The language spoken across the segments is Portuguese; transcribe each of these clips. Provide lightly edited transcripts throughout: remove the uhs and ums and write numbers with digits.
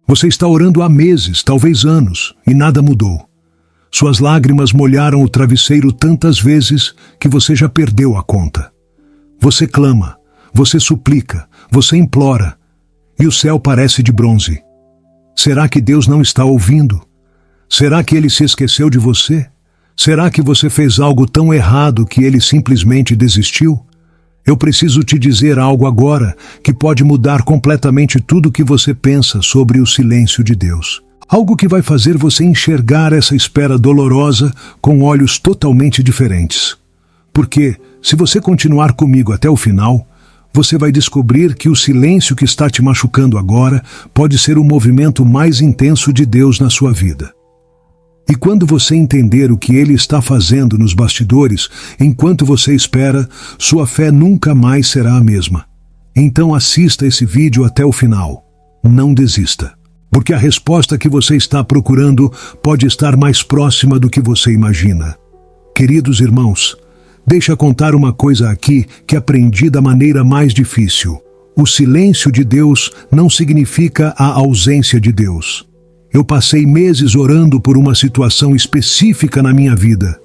Você está orando há meses, talvez anos, e nada mudou. Suas lágrimas molharam o travesseiro tantas vezes que você já perdeu a conta. Você clama, você suplica, você implora, e o céu parece de bronze. Será que Deus não está ouvindo? Será que Ele se esqueceu de você? Será que você fez algo tão errado que Ele simplesmente desistiu? Eu preciso te dizer algo agora que pode mudar completamente tudo o que você pensa sobre o silêncio de Deus. Algo que vai fazer você enxergar essa espera dolorosa com olhos totalmente diferentes. Porque, se você continuar comigo até o final, você vai descobrir que o silêncio que está te machucando agora pode ser o movimento mais intenso de Deus na sua vida. E quando você entender o que Ele está fazendo nos bastidores, enquanto você espera, sua fé nunca mais será a mesma. Então assista esse vídeo até o final. Não desista. Porque a resposta que você está procurando pode estar mais próxima do que você imagina. Queridos irmãos, deixa eu contar uma coisa aqui que aprendi da maneira mais difícil. O silêncio de Deus não significa a ausência de Deus. Eu passei meses orando por uma situação específica na minha vida.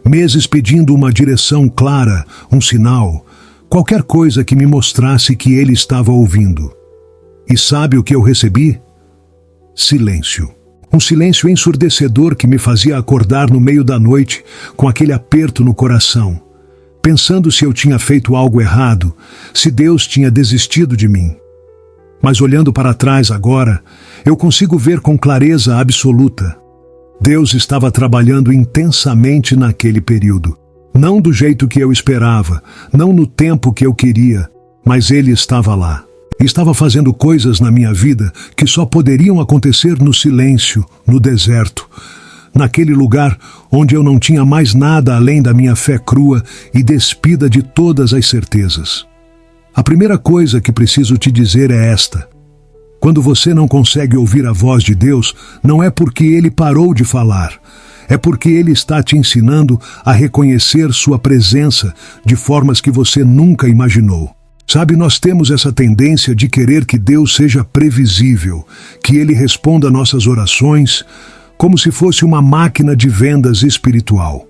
Meses pedindo uma direção clara, um sinal, qualquer coisa que me mostrasse que Ele estava ouvindo. E sabe o que eu recebi? Silêncio. Um silêncio ensurdecedor que me fazia acordar no meio da noite com aquele aperto no coração, pensando se eu tinha feito algo errado, se Deus tinha desistido de mim. Mas olhando para trás agora, eu consigo ver com clareza absoluta. Deus estava trabalhando intensamente naquele período. Não do jeito que eu esperava, não no tempo que eu queria, mas Ele estava lá. Estava fazendo coisas na minha vida que só poderiam acontecer no silêncio, no deserto, naquele lugar onde eu não tinha mais nada além da minha fé crua e despida de todas as certezas. A primeira coisa que preciso te dizer é esta. Quando você não consegue ouvir a voz de Deus, não é porque Ele parou de falar. É porque Ele está te ensinando a reconhecer sua presença de formas que você nunca imaginou. Sabe, nós temos essa tendência de querer que Deus seja previsível, que Ele responda nossas orações, como se fosse uma máquina de vendas espiritual.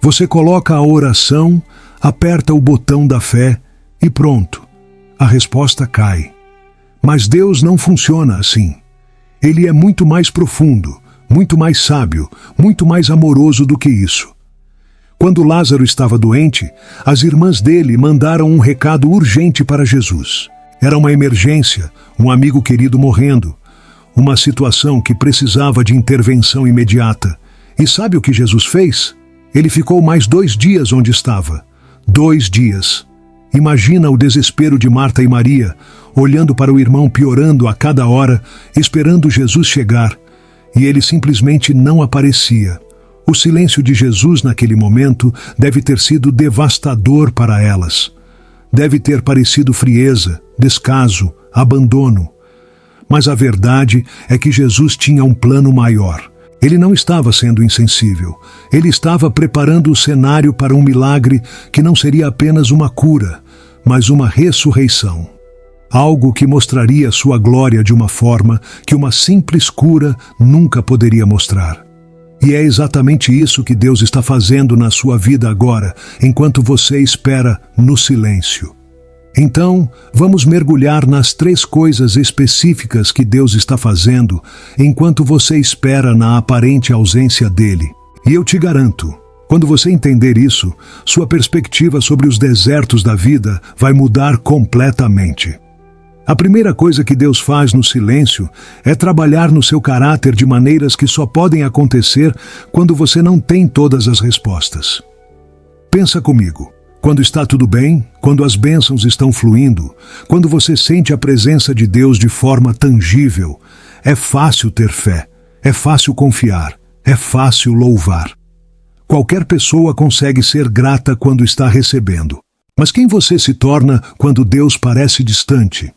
Você coloca a oração, aperta o botão da fé e pronto, a resposta cai. Mas Deus não funciona assim. Ele é muito mais profundo, muito mais sábio, muito mais amoroso do que isso. Quando Lázaro estava doente, as irmãs dele mandaram um recado urgente para Jesus. Era uma emergência, um amigo querido morrendo, uma situação que precisava de intervenção imediata. E sabe o que Jesus fez? Ele ficou mais 2 dias onde estava. 2 dias. Imagina o desespero de Marta e Maria, olhando para o irmão piorando a cada hora, esperando Jesus chegar, e ele simplesmente não aparecia. O silêncio de Jesus naquele momento deve ter sido devastador para elas. Deve ter parecido frieza, descaso, abandono. Mas a verdade é que Jesus tinha um plano maior. Ele não estava sendo insensível. Ele estava preparando o cenário para um milagre que não seria apenas uma cura, mas uma ressurreição. Algo que mostraria sua glória de uma forma que uma simples cura nunca poderia mostrar. E é exatamente isso que Deus está fazendo na sua vida agora, enquanto você espera no silêncio. Então, vamos mergulhar nas 3 coisas específicas que Deus está fazendo enquanto você espera na aparente ausência dele. E eu te garanto, quando você entender isso, sua perspectiva sobre os desertos da vida vai mudar completamente. A primeira coisa que Deus faz no silêncio é trabalhar no seu caráter de maneiras que só podem acontecer quando você não tem todas as respostas. Pensa comigo. Quando está tudo bem, quando as bênçãos estão fluindo, quando você sente a presença de Deus de forma tangível, é fácil ter fé, é fácil confiar, é fácil louvar. Qualquer pessoa consegue ser grata quando está recebendo. Mas quem você se torna quando Deus parece distante?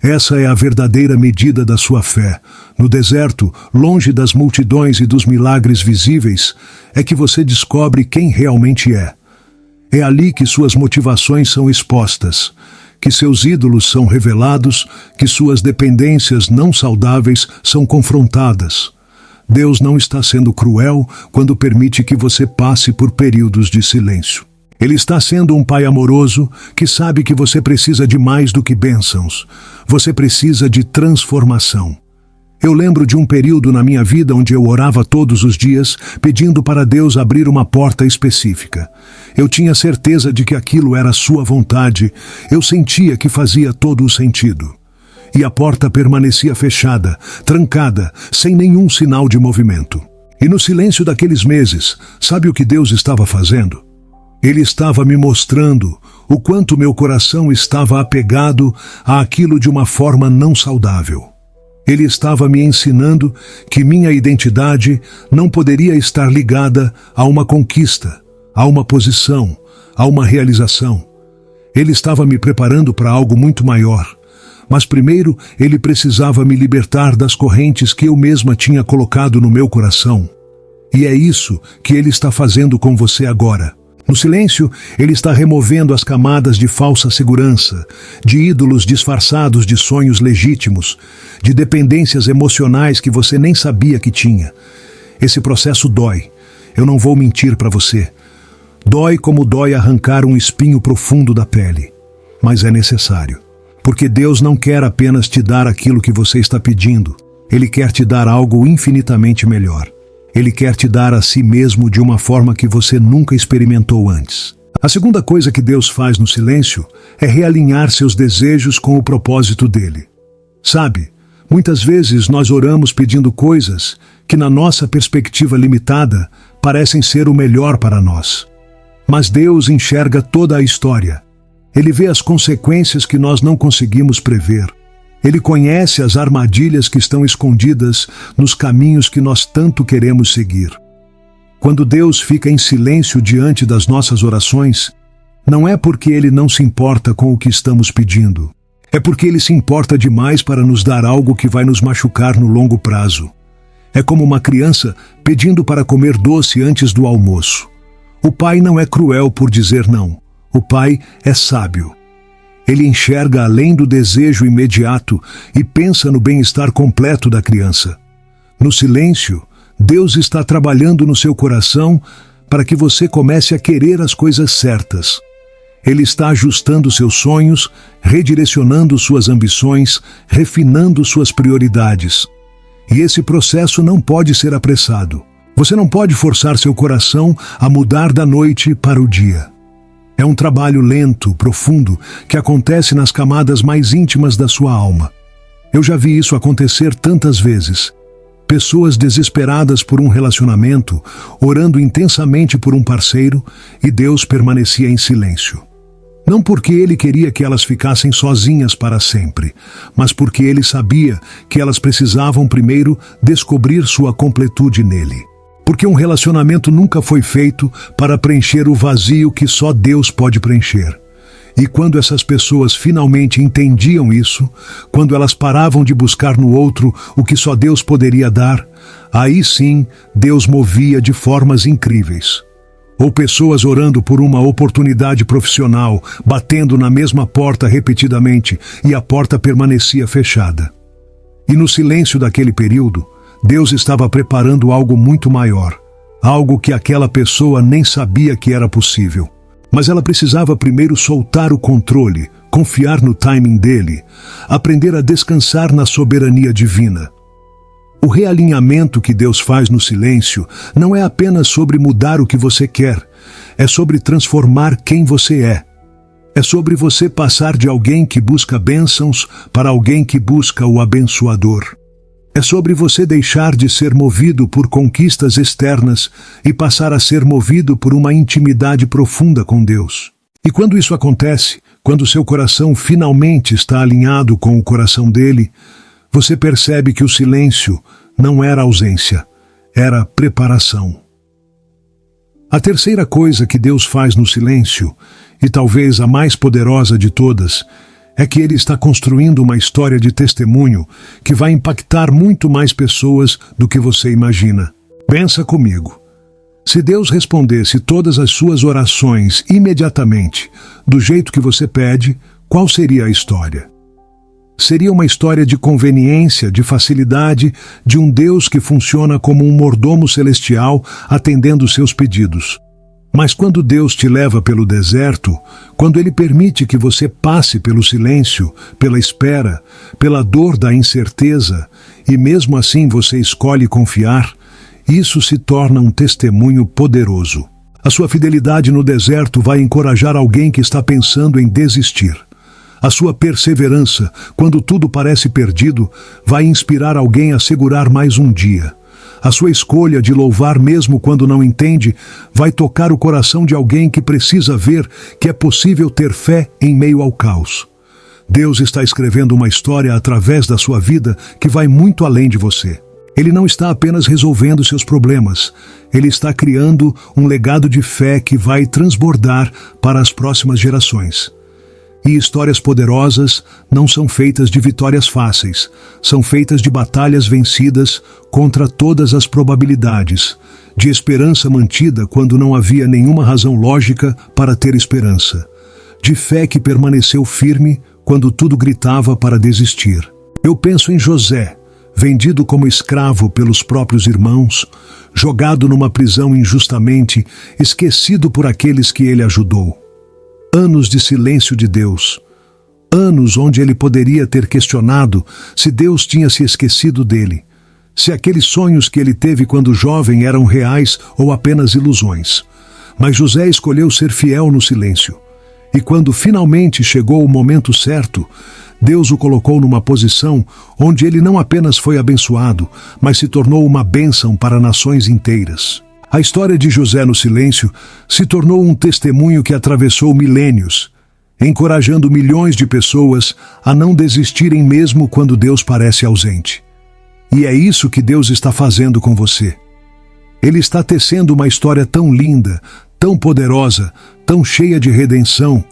Essa é a verdadeira medida da sua fé. No deserto, longe das multidões e dos milagres visíveis, é que você descobre quem realmente é. É ali que suas motivações são expostas, que seus ídolos são revelados, que suas dependências não saudáveis são confrontadas. Deus não está sendo cruel quando permite que você passe por períodos de silêncio. Ele está sendo um pai amoroso que sabe que você precisa de mais do que bênçãos. Você precisa de transformação. Eu lembro de um período na minha vida onde eu orava todos os dias, pedindo para Deus abrir uma porta específica. Eu tinha certeza de que aquilo era sua vontade. Eu sentia que fazia todo o sentido. E a porta permanecia fechada, trancada, sem nenhum sinal de movimento. E no silêncio daqueles meses, sabe o que Deus estava fazendo? Ele estava me mostrando o quanto meu coração estava apegado àquilo de uma forma não saudável. Ele estava me ensinando que minha identidade não poderia estar ligada a uma conquista, a uma posição, a uma realização. Ele estava me preparando para algo muito maior. Mas primeiro ele precisava me libertar das correntes que eu mesma tinha colocado no meu coração. E é isso que ele está fazendo com você agora. No silêncio, ele está removendo as camadas de falsa segurança, de ídolos disfarçados de sonhos legítimos, de dependências emocionais que você nem sabia que tinha. Esse processo dói. Eu não vou mentir para você. Dói como dói arrancar um espinho profundo da pele. Mas é necessário. Porque Deus não quer apenas te dar aquilo que você está pedindo. Ele quer te dar algo infinitamente melhor. Ele quer te dar a si mesmo de uma forma que você nunca experimentou antes. A segunda coisa que Deus faz no silêncio é realinhar seus desejos com o propósito dele. Sabe, muitas vezes nós oramos pedindo coisas que na nossa perspectiva limitada parecem ser o melhor para nós. Mas Deus enxerga toda a história. Ele vê as consequências que nós não conseguimos prever. Ele conhece as armadilhas que estão escondidas nos caminhos que nós tanto queremos seguir. Quando Deus fica em silêncio diante das nossas orações, não é porque Ele não se importa com o que estamos pedindo. É porque Ele se importa demais para nos dar algo que vai nos machucar no longo prazo. É como uma criança pedindo para comer doce antes do almoço. O pai não é cruel por dizer não. O pai é sábio. Ele enxerga além do desejo imediato e pensa no bem-estar completo da criança. No silêncio, Deus está trabalhando no seu coração para que você comece a querer as coisas certas. Ele está ajustando seus sonhos, redirecionando suas ambições, refinando suas prioridades. E esse processo não pode ser apressado. Você não pode forçar seu coração a mudar da noite para o dia. É um trabalho lento, profundo, que acontece nas camadas mais íntimas da sua alma. Eu já vi isso acontecer tantas vezes. Pessoas desesperadas por um relacionamento, orando intensamente por um parceiro, e Deus permanecia em silêncio. Não porque Ele queria que elas ficassem sozinhas para sempre, mas porque Ele sabia que elas precisavam primeiro descobrir sua completude nele. Porque um relacionamento nunca foi feito para preencher o vazio que só Deus pode preencher. E quando essas pessoas finalmente entendiam isso, quando elas paravam de buscar no outro o que só Deus poderia dar, aí sim Deus movia de formas incríveis. Ou pessoas orando por uma oportunidade profissional, batendo na mesma porta repetidamente, e a porta permanecia fechada. E no silêncio daquele período, Deus estava preparando algo muito maior, algo que aquela pessoa nem sabia que era possível. Mas ela precisava primeiro soltar o controle, confiar no timing dele, aprender a descansar na soberania divina. O realinhamento que Deus faz no silêncio não é apenas sobre mudar o que você quer, é sobre transformar quem você é. É sobre você passar de alguém que busca bênçãos para alguém que busca o abençoador. É sobre você deixar de ser movido por conquistas externas e passar a ser movido por uma intimidade profunda com Deus. E quando isso acontece, quando seu coração finalmente está alinhado com o coração dele, você percebe que o silêncio não era ausência, era preparação. A terceira coisa que Deus faz no silêncio, e talvez a mais poderosa de todas, é que Ele está construindo uma história de testemunho que vai impactar muito mais pessoas do que você imagina. Pensa comigo. Se Deus respondesse todas as suas orações imediatamente, do jeito que você pede, qual seria a história? Seria uma história de conveniência, de facilidade, de um Deus que funciona como um mordomo celestial atendendo seus pedidos. Mas quando Deus te leva pelo deserto, quando Ele permite que você passe pelo silêncio, pela espera, pela dor da incerteza, e mesmo assim você escolhe confiar, isso se torna um testemunho poderoso. A sua fidelidade no deserto vai encorajar alguém que está pensando em desistir. A sua perseverança, quando tudo parece perdido, vai inspirar alguém a segurar mais um dia. A sua escolha de louvar mesmo quando não entende, vai tocar o coração de alguém que precisa ver que é possível ter fé em meio ao caos. Deus está escrevendo uma história através da sua vida que vai muito além de você. Ele não está apenas resolvendo seus problemas, Ele está criando um legado de fé que vai transbordar para as próximas gerações. E histórias poderosas não são feitas de vitórias fáceis, são feitas de batalhas vencidas contra todas as probabilidades, de esperança mantida quando não havia nenhuma razão lógica para ter esperança, de fé que permaneceu firme quando tudo gritava para desistir. Eu penso em José, vendido como escravo pelos próprios irmãos, jogado numa prisão injustamente, esquecido por aqueles que ele ajudou. Anos de silêncio de Deus. Anos onde ele poderia ter questionado se Deus tinha se esquecido dele, se aqueles sonhos que ele teve quando jovem eram reais ou apenas ilusões. Mas José escolheu ser fiel no silêncio. E quando finalmente chegou o momento certo, Deus o colocou numa posição onde ele não apenas foi abençoado, mas se tornou uma bênção para nações inteiras. A história de José no silêncio se tornou um testemunho que atravessou milênios, encorajando milhões de pessoas a não desistirem mesmo quando Deus parece ausente. E é isso que Deus está fazendo com você. Ele está tecendo uma história tão linda, tão poderosa, tão cheia de redenção,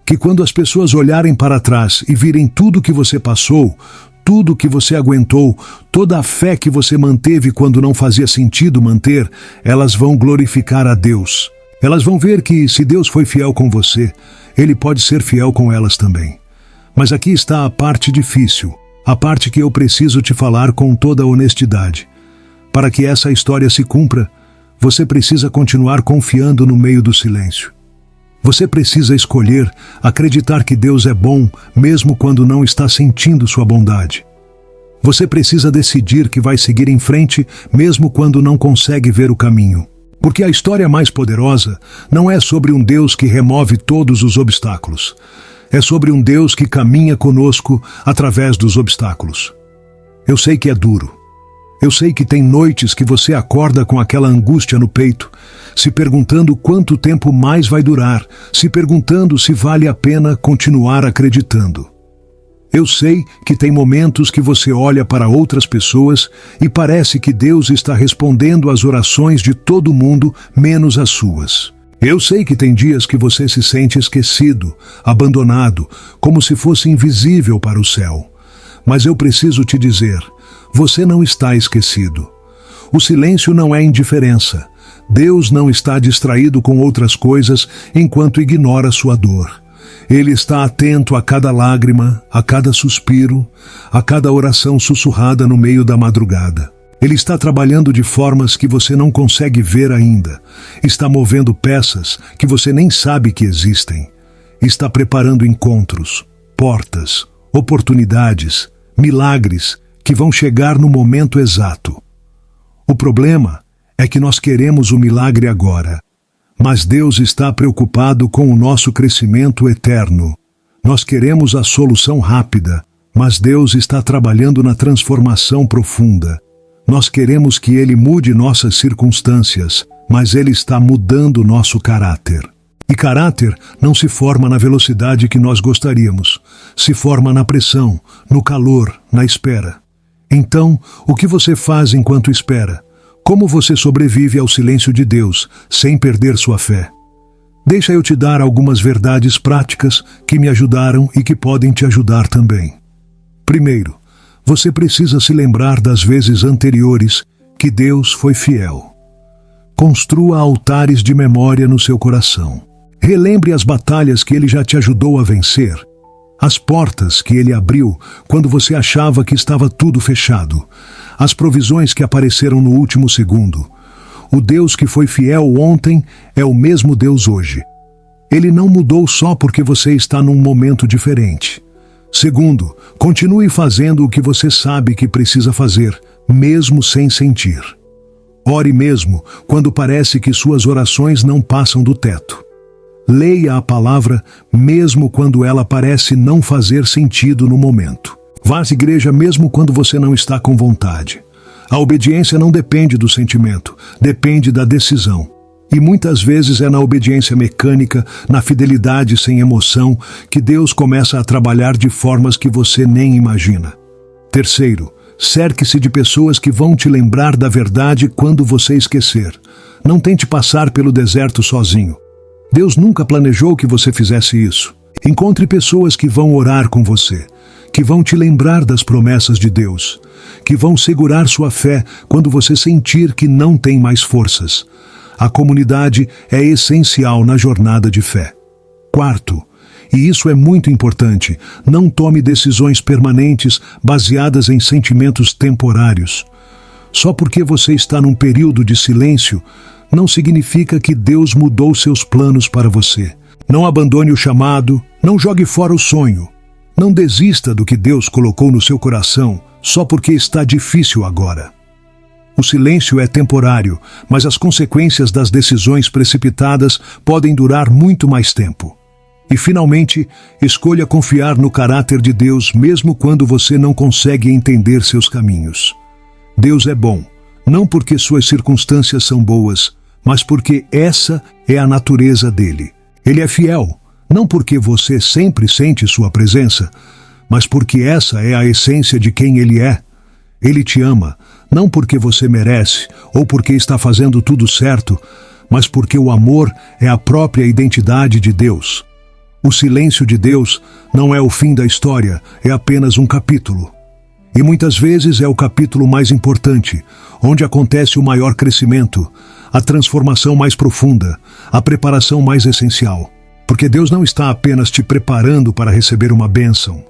que quando as pessoas olharem para trás e virem tudo que você passou, tudo que você aguentou, toda a fé que você manteve quando não fazia sentido manter, elas vão glorificar a Deus. Elas vão ver que, se Deus foi fiel com você, Ele pode ser fiel com elas também. Mas aqui está a parte difícil, a parte que eu preciso te falar com toda a honestidade. Para que essa história se cumpra, você precisa continuar confiando no meio do silêncio. Você precisa escolher acreditar que Deus é bom, mesmo quando não está sentindo sua bondade. Você precisa decidir que vai seguir em frente, mesmo quando não consegue ver o caminho. Porque a história mais poderosa não é sobre um Deus que remove todos os obstáculos. É sobre um Deus que caminha conosco através dos obstáculos. Eu sei que é duro. Eu sei que tem noites que você acorda com aquela angústia no peito, se perguntando quanto tempo mais vai durar, se perguntando se vale a pena continuar acreditando. Eu sei que tem momentos que você olha para outras pessoas e parece que Deus está respondendo às orações de todo mundo, menos as suas. Eu sei que tem dias que você se sente esquecido, abandonado, como se fosse invisível para o céu. Mas eu preciso te dizer, você não está esquecido. O silêncio não é indiferença. Deus não está distraído com outras coisas enquanto ignora sua dor. Ele está atento a cada lágrima, a cada suspiro, a cada oração sussurrada no meio da madrugada. Ele está trabalhando de formas que você não consegue ver ainda. Está movendo peças que você nem sabe que existem. Está preparando encontros, portas, oportunidades, milagres que vão chegar no momento exato. O problema é que nós queremos o milagre agora, mas Deus está preocupado com o nosso crescimento eterno. Nós queremos a solução rápida, mas Deus está trabalhando na transformação profunda. Nós queremos que Ele mude nossas circunstâncias, mas Ele está mudando nosso caráter. E caráter não se forma na velocidade que nós gostaríamos. Se forma na pressão, no calor, na espera. Então, o que você faz enquanto espera? Como você sobrevive ao silêncio de Deus, sem perder sua fé? Deixa eu te dar algumas verdades práticas que me ajudaram e que podem te ajudar também. Primeiro, você precisa se lembrar das vezes anteriores que Deus foi fiel. Construa altares de memória no seu coração. Relembre as batalhas que Ele já te ajudou a vencer. As portas que Ele abriu quando você achava que estava tudo fechado. As provisões que apareceram no último segundo. O Deus que foi fiel ontem é o mesmo Deus hoje. Ele não mudou só porque você está num momento diferente. Segundo, continue fazendo o que você sabe que precisa fazer, mesmo sem sentir. Ore mesmo quando parece que suas orações não passam do teto. Leia a palavra mesmo quando ela parece não fazer sentido no momento. Vá à igreja mesmo quando você não está com vontade. A obediência não depende do sentimento, depende da decisão. E muitas vezes é na obediência mecânica, na fidelidade sem emoção, que Deus começa a trabalhar de formas que você nem imagina. Terceiro, cerque-se de pessoas que vão te lembrar da verdade quando você esquecer. Não tente passar pelo deserto sozinho. Deus nunca planejou que você fizesse isso. Encontre pessoas que vão orar com você, que vão te lembrar das promessas de Deus, que vão segurar sua fé quando você sentir que não tem mais forças. A comunidade é essencial na jornada de fé. Quarto, e isso é muito importante, não tome decisões permanentes baseadas em sentimentos temporários. Só porque você está num período de silêncio, não significa que Deus mudou seus planos para você. Não abandone o chamado, não jogue fora o sonho. Não desista do que Deus colocou no seu coração só porque está difícil agora. O silêncio é temporário, mas as consequências das decisões precipitadas podem durar muito mais tempo. E, finalmente, escolha confiar no caráter de Deus mesmo quando você não consegue entender seus caminhos. Deus é bom, não porque suas circunstâncias são boas, mas porque essa é a natureza dele. Ele é fiel, não porque você sempre sente sua presença, mas porque essa é a essência de quem ele é. Ele te ama, não porque você merece ou porque está fazendo tudo certo, mas porque o amor é a própria identidade de Deus. O silêncio de Deus não é o fim da história, é apenas um capítulo. E muitas vezes é o capítulo mais importante, onde acontece o maior crescimento, a transformação mais profunda, a preparação mais essencial. Porque Deus não está apenas te preparando para receber uma bênção.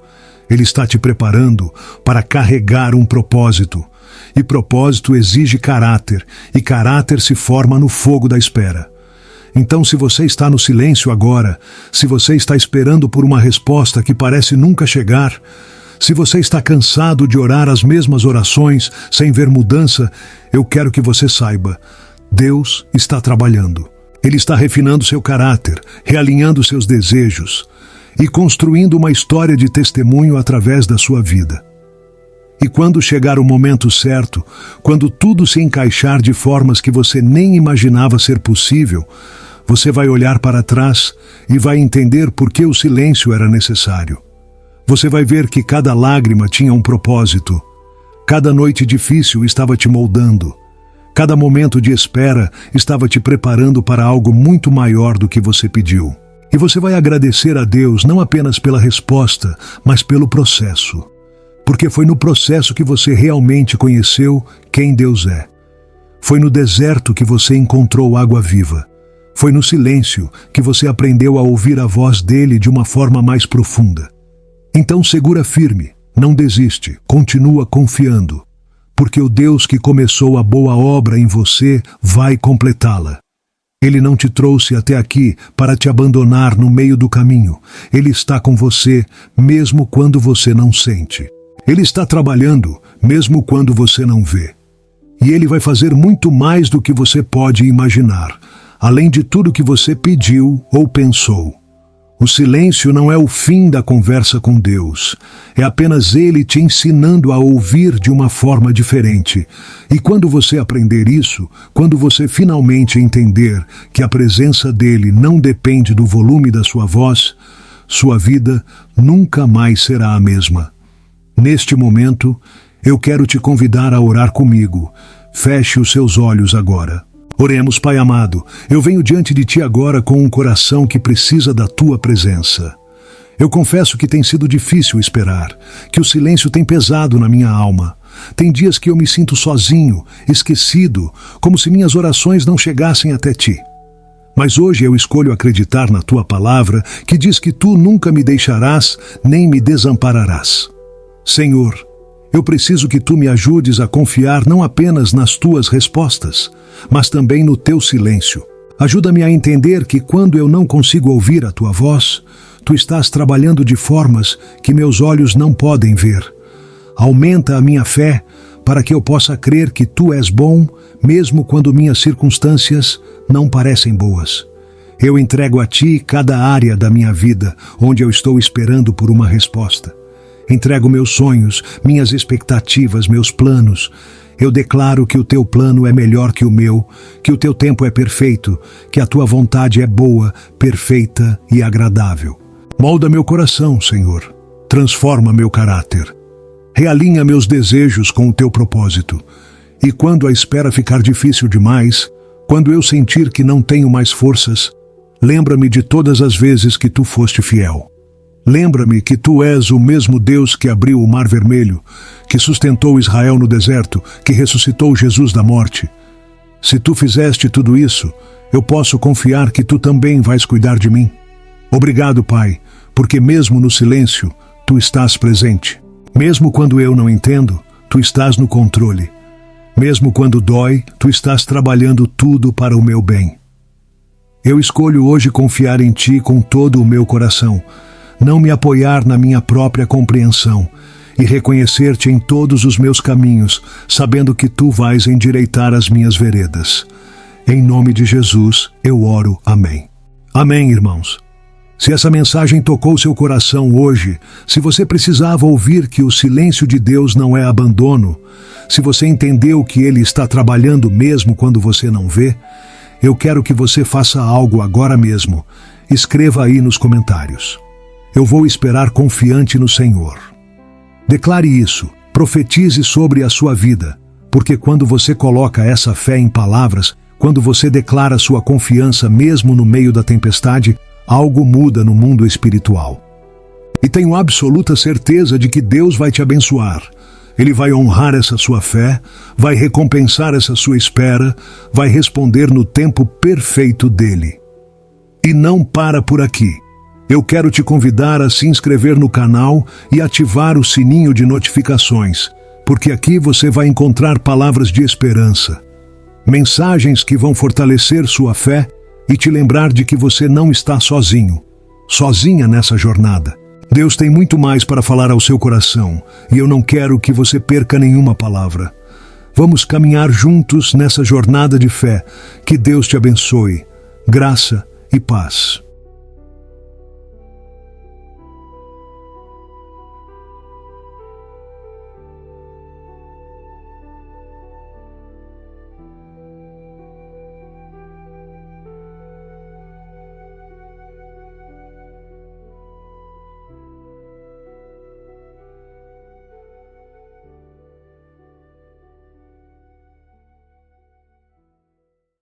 Ele está te preparando para carregar um propósito. E propósito exige caráter, e caráter se forma no fogo da espera. Então, se você está no silêncio agora, se você está esperando por uma resposta que parece nunca chegar, se você está cansado de orar as mesmas orações sem ver mudança, eu quero que você saiba, Deus está trabalhando. Ele está refinando seu caráter, realinhando seus desejos e construindo uma história de testemunho através da sua vida. E quando chegar o momento certo, quando tudo se encaixar de formas que você nem imaginava ser possível, você vai olhar para trás e vai entender por que o silêncio era necessário. Você vai ver que cada lágrima tinha um propósito. Cada noite difícil estava te moldando. Cada momento de espera estava te preparando para algo muito maior do que você pediu. E você vai agradecer a Deus não apenas pela resposta, mas pelo processo. Porque foi no processo que você realmente conheceu quem Deus é. Foi no deserto que você encontrou água viva. Foi no silêncio que você aprendeu a ouvir a voz dele de uma forma mais profunda. Então segura firme, não desiste, continua confiando. Porque o Deus que começou a boa obra em você vai completá-la. Ele não te trouxe até aqui para te abandonar no meio do caminho. Ele está com você, mesmo quando você não sente. Ele está trabalhando, mesmo quando você não vê. E ele vai fazer muito mais do que você pode imaginar, além de tudo que você pediu ou pensou. O silêncio não é o fim da conversa com Deus. É apenas Ele te ensinando a ouvir de uma forma diferente. E quando você aprender isso, quando você finalmente entender que a presença dEle não depende do volume da sua voz, sua vida nunca mais será a mesma. Neste momento, eu quero te convidar a orar comigo. Feche os seus olhos agora. Oremos, Pai amado, eu venho diante de Ti agora com um coração que precisa da Tua presença. Eu confesso que tem sido difícil esperar, que o silêncio tem pesado na minha alma. Tem dias que eu me sinto sozinho, esquecido, como se minhas orações não chegassem até Ti. Mas hoje eu escolho acreditar na tua palavra, que diz que tu nunca me deixarás, nem me desampararás. Senhor, eu preciso que tu me ajudes a confiar não apenas nas tuas respostas, mas também no teu silêncio. Ajuda-me a entender que quando eu não consigo ouvir a tua voz, tu estás trabalhando de formas que meus olhos não podem ver. Aumenta a minha fé para que eu possa crer que tu és bom, mesmo quando minhas circunstâncias não parecem boas. Eu entrego a ti cada área da minha vida onde eu estou esperando por uma resposta. Entrego meus sonhos, minhas expectativas, meus planos. Eu declaro que o teu plano é melhor que o meu, que o teu tempo é perfeito, que a tua vontade é boa, perfeita e agradável. Molda meu coração, Senhor. Transforma meu caráter. Realinha meus desejos com o teu propósito. E quando a espera ficar difícil demais, quando eu sentir que não tenho mais forças, lembra-me de todas as vezes que tu foste fiel. Lembra-me que tu és o mesmo Deus que abriu o Mar Vermelho, que sustentou Israel no deserto, que ressuscitou Jesus da morte. Se tu fizeste tudo isso, eu posso confiar que tu também vais cuidar de mim. Obrigado, Pai, porque mesmo no silêncio, tu estás presente. Mesmo quando eu não entendo, tu estás no controle. Mesmo quando dói, tu estás trabalhando tudo para o meu bem. Eu escolho hoje confiar em ti com todo o meu coração, não me apoiar na minha própria compreensão e reconhecer-te em todos os meus caminhos, sabendo que tu vais endireitar as minhas veredas. Em nome de Jesus, eu oro. Amém. Amém, irmãos. Se essa mensagem tocou seu coração hoje, se você precisava ouvir que o silêncio de Deus não é abandono, se você entendeu que Ele está trabalhando mesmo quando você não vê, eu quero que você faça algo agora mesmo. Escreva aí nos comentários. Eu vou esperar confiante no Senhor. Declare isso, profetize sobre a sua vida, porque quando você coloca essa fé em palavras, quando você declara sua confiança mesmo no meio da tempestade, algo muda no mundo espiritual. E tenho absoluta certeza de que Deus vai te abençoar. Ele vai honrar essa sua fé, vai recompensar essa sua espera, vai responder no tempo perfeito dele. E não para por aqui. Eu quero te convidar a se inscrever no canal e ativar o sininho de notificações, porque aqui você vai encontrar palavras de esperança, mensagens que vão fortalecer sua fé e te lembrar de que você não está sozinho, sozinha nessa jornada. Deus tem muito mais para falar ao seu coração e eu não quero que você perca nenhuma palavra. Vamos caminhar juntos nessa jornada de fé. Que Deus te abençoe. Graça e paz.